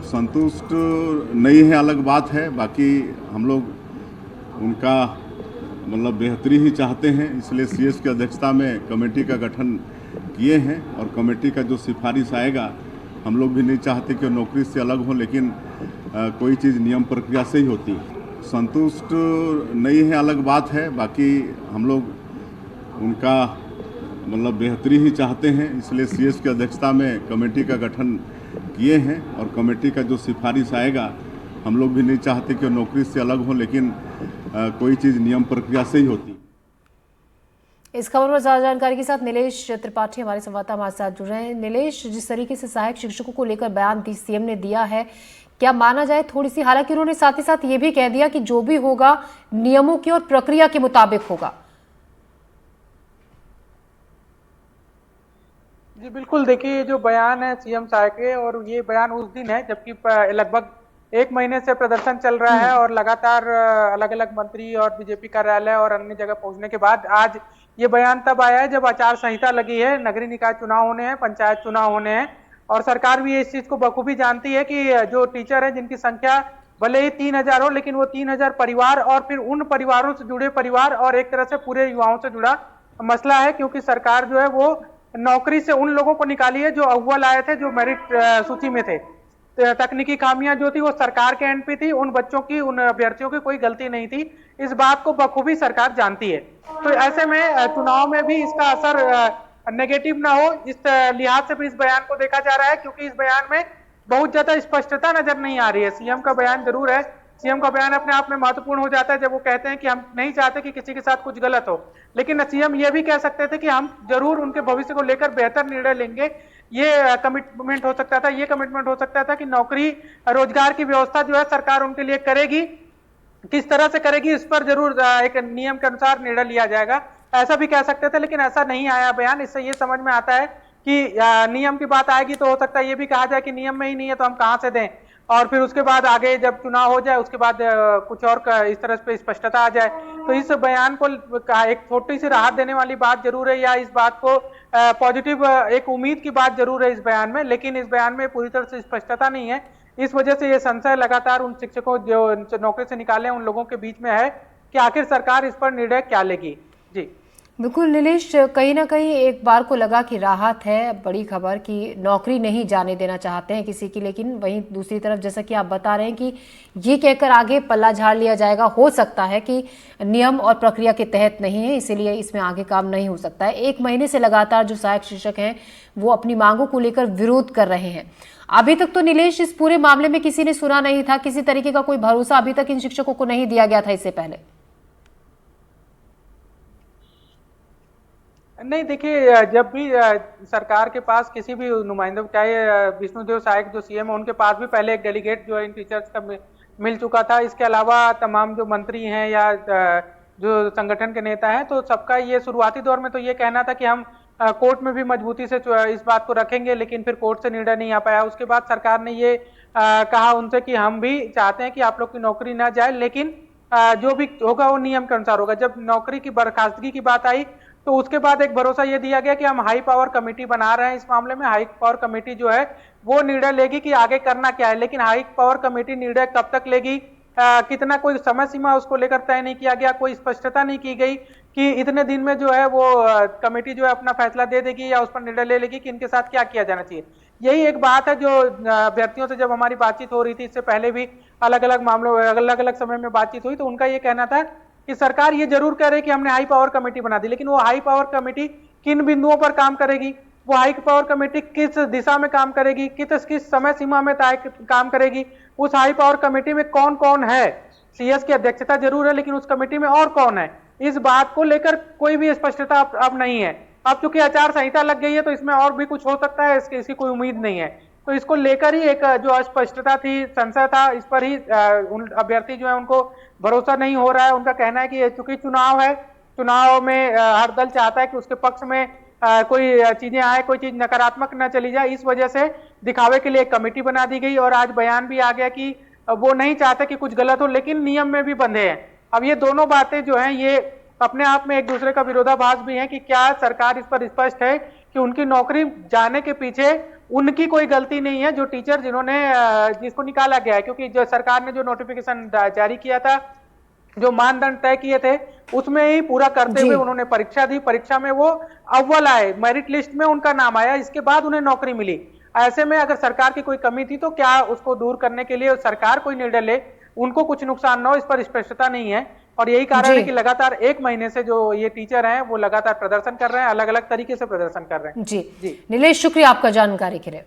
संतुष्ट नहीं है अलग बात है, बाकी हम लोग उनका मतलब बेहतरी ही चाहते हैं, इसलिए सीएस की अध्यक्षता में कमेटी का गठन किए हैं और कमेटी का जो सिफारिश आएगा, हम लोग भी नहीं चाहते कि नौकरी से अलग हो, लेकिन कोई चीज़ नियम प्रक्रिया से ही होती है। संतुष्ट नहीं है अलग बात है, बाकी हम लोग उनका मतलब बेहतरी ही चाहते हैं, इसलिए सीएस की अध्यक्षता में कमेटी का गठन किए हैं और कमेटी का जो सिफारिश आएगा, हम लोग भी नहीं चाहते कि नौकरी से अलग हो, लेकिन कोई चीज़ नियम प्रक्रिया से ही होती है। इस खबर पर ज्यादा जानकारी के साथ नीलेश त्रिपाठी हमारे संवाददाता हमारे साथ जुड़ रहे हैं। नीलेश, जिस तरीके से सहायक शिक्षकों को लेकर बयान सीएम ने दिया है, क्या माना जाए थोड़ी सी, हालांकि उन्होंने साथ ही साथ ये भी कह दिया कि जो भी होगा नियमों की और प्रक्रिया के मुताबिक होगा। जी बिल्कुल, देखिए ये जो बयान है सीएम साहब के, और ये बयान उस दिन है जबकि लगभग 1 महीने से प्रदर्शन चल रहा है और लगातार अलग अलग मंत्री और बीजेपी कार्यालय और अन्य जगह पहुंचने के बाद आज ये बयान तब आया है जब आचार संहिता लगी है, नगरीय निकाय चुनाव होने हैं, पंचायत चुनाव होने हैं और सरकार भी इस चीज को बखूबी जानती है कि जो टीचर है जिनकी संख्या भले ही 3000 हो, लेकिन वो 3000 परिवार और फिर उन परिवारों से जुड़े परिवार और एक तरह से पूरे युवाओं से जुड़ा मसला है, क्योंकि सरकार जो है वो नौकरी से उन लोगों को निकाली है जो अव्वल आए थे, जो मेरिट सूची में थे। तकनीकी खामियां जो थी वो सरकार के एंड पे थी, उन बच्चों की, उन अभ्यर्थियों की कोई गलती नहीं थी। इस बात को बखूबी सरकार जानती है, तो ऐसे में चुनाव में भी इसका असर नेगेटिव ना हो, इस लिहाज से भी इस बयान को देखा जा रहा है, क्योंकि इस बयान में बहुत ज्यादा स्पष्टता नजर नहीं आ रही है। सीएम का बयान जरूर है, सीएम का बयान अपने आप में महत्वपूर्ण हो जाता है जब वो कहते हैं कि हम नहीं चाहते कि किसी के साथ कुछ गलत हो, लेकिन सीएम ये भी कह सकते थे कि हम जरूर उनके भविष्य को लेकर बेहतर निर्णय लेंगे। ये कमिटमेंट हो सकता था, ये कमिटमेंट हो सकता था कि नौकरी रोजगार की व्यवस्था जो है सरकार उनके लिए करेगी, किस तरह से करेगी इस पर जरूर एक नियम के अनुसार निर्णय लिया जाएगा, ऐसा भी कह सकते थे, लेकिन ऐसा नहीं आया बयान। इससे ये समझ में आता है कि नियम की बात आएगी तो हो सकता है ये भी कहा जाए कि नियम में ही नहीं है तो हम कहां से दें, और फिर उसके बाद आगे जब चुनाव हो जाए उसके बाद कुछ और इस तरह से स्पष्टता आ जाए। तो इस बयान को एक छोटी सी राहत देने वाली बात जरूर है, या इस बात को पॉजिटिव एक उम्मीद की बात जरूर है इस बयान में, लेकिन इस बयान में पूरी तरह से स्पष्टता नहीं है। इस वजह से ये संशय लगातार उन शिक्षकों जो नौकरी से निकाले उन लोगों के बीच में है कि आखिर सरकार इस पर निर्णय क्या लेगी। जी बिल्कुल नीलेश, कहीं ना कहीं एक बार को लगा कि राहत है, बड़ी खबर कि नौकरी नहीं जाने देना चाहते हैं किसी की, लेकिन वहीं दूसरी तरफ जैसा कि आप बता रहे हैं कि ये कहकर आगे पल्ला झाड़ लिया जाएगा, हो सकता है कि नियम और प्रक्रिया के तहत नहीं है, इसीलिए इसमें आगे काम नहीं हो सकता है। 1 महीने से लगातार जो सहायक शिक्षक हैं वो अपनी मांगों को लेकर विरोध कर रहे हैं। अभी तक तो नीलेश इस पूरे मामले में किसी ने सुना नहीं था, किसी तरीके का कोई भरोसा अभी तक इन शिक्षकों को नहीं दिया गया था इससे पहले। नहीं, देखिए जब भी सरकार के पास किसी भी नुमाइंदे, चाहे विष्णुदेव सहायक जो सीएम है उनके पास भी पहले एक डेलीगेट जो इन टीचर्स का मिल चुका था। इसके अलावा तमाम जो मंत्री हैं या जो संगठन के नेता हैं, तो सबका ये शुरुआती दौर में तो ये कहना था कि हम कोर्ट में भी मजबूती से इस बात को रखेंगे, लेकिन फिर कोर्ट से निर्णय नहीं आ पाया। उसके बाद सरकार ने ये कहा उनसे कि हम भी चाहते हैं कि आप लोग की नौकरी ना जाए, लेकिन जो भी होगा वो नियम के अनुसार होगा। जब नौकरी की बर्खास्तगी की बात आई तो उसके बाद एक भरोसा ये दिया गया कि हम हाई पावर कमेटी बना रहे हैं, इस मामले में हाई पावर कमेटी जो है वो निर्णय लेगी कि आगे करना क्या है। लेकिन हाई पावर कमेटी निर्णय कब तक लेगी, कितना, कोई समय सीमा उसको लेकर तय नहीं किया गया, कोई स्पष्टता नहीं की गई कि इतने दिन में जो है वो कमेटी जो है अपना फैसला दे देगी या उस पर निर्णय ले लेगी कि इनके साथ क्या किया जाना चाहिए। यही एक बात है जो अभ्यर्थियों से जब हमारी बातचीत हो रही थी, इससे पहले भी अलग अलग मामलों अलग अलग समय में बातचीत हुई, तो उनका ये कहना था कि सरकार ये जरूर कह रही है कि हमने हाई पावर कमेटी बना दी, लेकिन वो हाई पावर कमेटी किन बिंदुओं पर काम करेगी, वो हाई पावर कमेटी किस दिशा में काम करेगी, किस समय सीमा में काम करेगी, उस हाई पावर कमेटी में कौन कौन है। सीएस की अध्यक्षता जरूर है, लेकिन उस कमेटी में और कौन है, इस बात को लेकर कोई भी स्पष्टता अब नहीं है। अब चूंकि आचार संहिता लग गई है तो इसमें और भी कुछ हो सकता है, इसकी कोई उम्मीद नहीं है। तो इसको लेकर ही एक जो अस्पष्टता थी, संशय था, इस पर ही उन अभ्यर्थी जो है उनको भरोसा नहीं हो रहा है। उनका कहना है कि चूंकि चुनाव है, चुनाव में हर दल चाहता है कि उसके पक्ष में कोई चीजें आए, कोई चीज नकारात्मक न चली जाए, इस वजह से दिखावे के लिए एक कमेटी बना दी गई और आज बयान भी आ गया कि वो नहीं चाहते कि कुछ गलत हो, लेकिन नियम में भी बंधे हैं। अब ये दोनों बातें जो हैं ये अपने आप में एक दूसरे का विरोधाभास भी है कि क्या सरकार इस पर स्पष्ट है कि उनकी नौकरी जाने के पीछे उनकी कोई गलती नहीं है। जो टीचर जिसको निकाला गया है, क्योंकि जो सरकार ने जो नोटिफिकेशन जारी किया था, जो मानदंड तय किए थे, उसमें ही पूरा करते हुए उन्होंने परीक्षा दी। परीक्षा में वो अव्वल आए, मेरिट लिस्ट में उनका नाम आया, इसके बाद उन्हें नौकरी मिली। ऐसे में अगर सरकार की कोई कमी थी तो क्या उसको दूर करने के लिए सरकार कोई निर्णय ले, उनको कुछ नुकसान न हो, इस पर स्पष्टता नहीं है। और यही कारण है कि लगातार 1 महीने से जो ये टीचर हैं वो लगातार प्रदर्शन कर रहे हैं, अलग अलग तरीके से प्रदर्शन कर रहे हैं। जी नीलेश, शुक्रिया आपका जानकारी के लिए।